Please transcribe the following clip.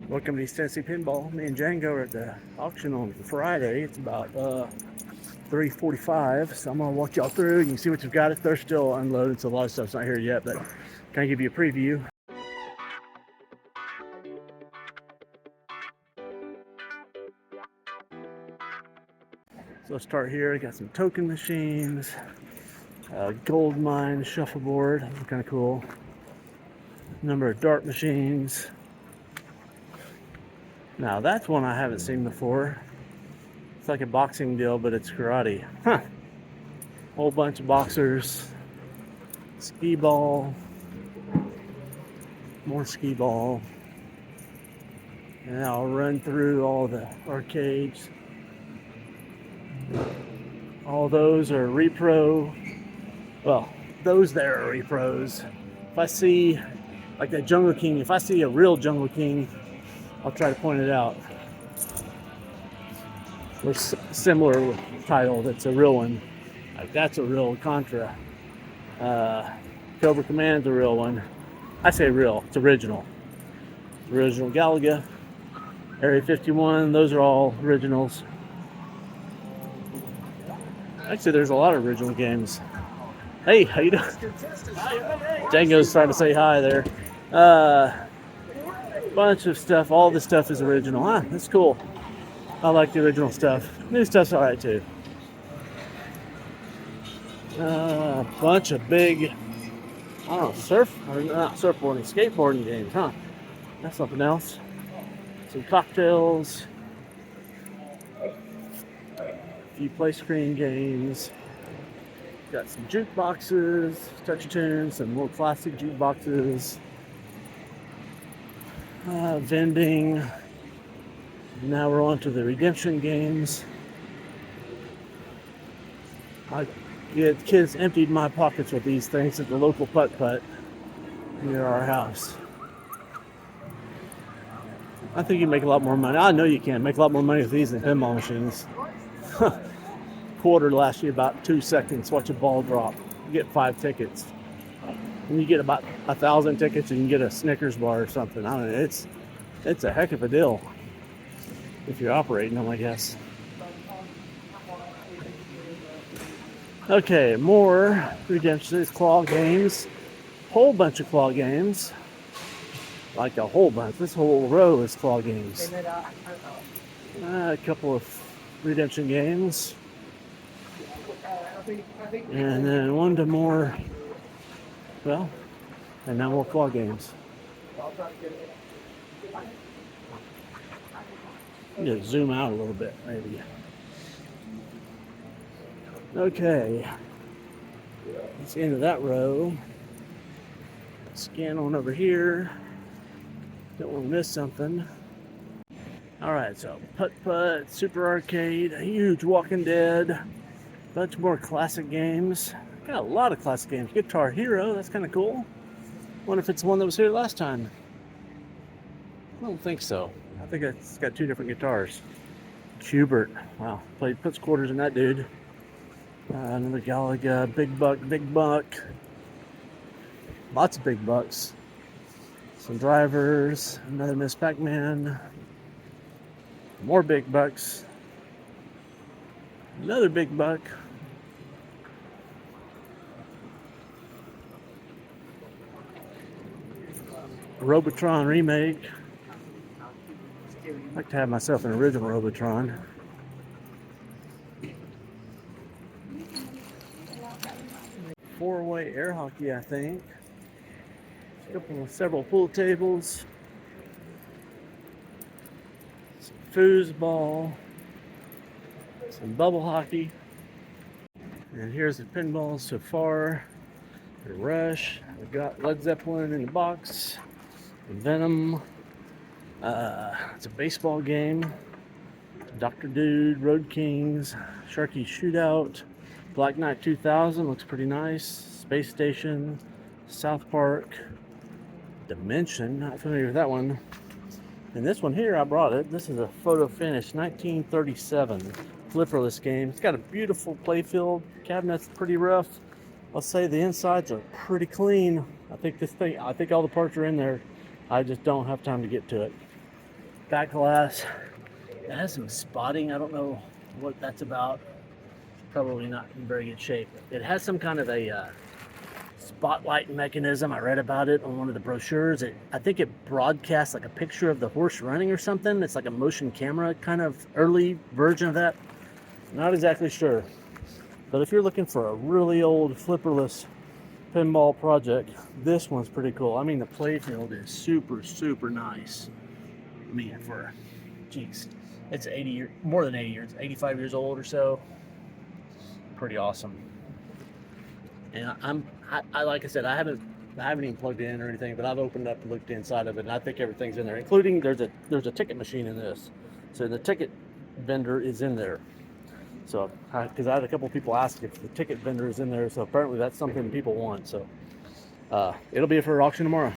Welcome to East Tennessee Pinball. Me and Django are at the auction on Friday. It's about 3:45, so I'm gonna walk y'all through. You can see what you've got. They're still unloaded, so a lot of stuff's not here yet, but can I give you a preview? So let's start here. I got some token machines, gold mine shuffleboard, kind of cool. Number of dart machines. Now that's one I haven't seen before. It's like a boxing deal, but it's karate. Huh. Whole bunch of boxers. Skee ball. More skee ball. And I'll run through all the arcades. All those are repro. Well, those there are repros. If I see, like that Jungle King, if I see a real Jungle King, I'll try to point it out. Or similar title that's a real one. Like that's a real Contra. Cobra Command's a real one. I say real, it's original. Original Galaga. Area 51, those are all originals. Actually, there's a lot of original games. Hey, how you doing? Django's trying to say hi there. Bunch of stuff. All this stuff is original. Huh, that's cool. I like the original stuff. New stuff's alright too. A bunch of big, I don't know, not surfboarding, skateboarding games, huh? That's something else. Some cocktails. A few play screen games. Got some jukeboxes, touch tunes, some more classic jukeboxes. Vending. Now we're on to the redemption games. Kids emptied my pockets with these things at the local putt-putt near our house. I think you can make a lot more money. I know you can make a lot more money with these than pinball machines. Quarter lasts you about 2 seconds. Watch a ball drop. You get 5 tickets. And you get about 1,000 tickets and you can get a Snickers bar or something. I don't know. It's a heck of a deal if you're operating them, I guess. Okay, more redemptions, claw games. Whole bunch of claw games. Like a whole bunch. This whole row is claw games. A couple of redemption games. And then one to more, well, and now more claw games. Just zoom out a little bit, maybe. Okay, that's the end of that row. Scan on over here. Don't want to miss something. All right, so putt-putt, Super Arcade, a huge Walking Dead, bunch more classic games. Got a lot of classic games. Guitar Hero, that's kind of cool. Wonder if it's the one that was here last time. I don't think so. I think it's got 2 different guitars. Hubert, wow, puts quarters in that dude. Another Galaga, big buck. Lots of big bucks. Some drivers, another Miss Pac-Man. More big bucks. Another big buck. Robotron remake. I'd like to have myself an original Robotron. Four-way air hockey, I think. Several pool tables. Some foosball. Some bubble hockey. And here's the pinballs so far. The Rush. We've got Led Zeppelin in the box. Venom. It's a baseball game. Dr. Dude, Road Kings, Sharky Shootout, Black Knight 2000 looks pretty nice. Space Station, South Park, Dimension, not familiar with that one. And this one here, I brought it. This is a photo finish, 1937 flipperless game. It's got a beautiful playfield. Cabinet's pretty rough. I'll say the insides are pretty clean. I think all the parts are in there. I just don't have time to get to it. back glass. It has some spotting. I don't know what that's about. Probably not in very good shape. It has some kind of a spotlight mechanism. I read about it on one of the brochures. I think it broadcasts like a picture of the horse running or something. It's like a motion camera kind of early version of that. Not exactly sure. But if you're looking for a really old flipperless pinball project, this one's pretty cool. I mean, the playfield is super, super nice. I mean, geez, it's 80 years, more than 80 years, 85 years old or so. Pretty awesome. And I like I said, I haven't even plugged in or anything, but I've opened up and looked inside of it, and I think everything's in there, including there's a ticket machine in this. So the ticket vendor is in there. So, because I had a couple people ask if the ticket vendor is in there, so apparently that's something people want. So, it'll be for auction tomorrow.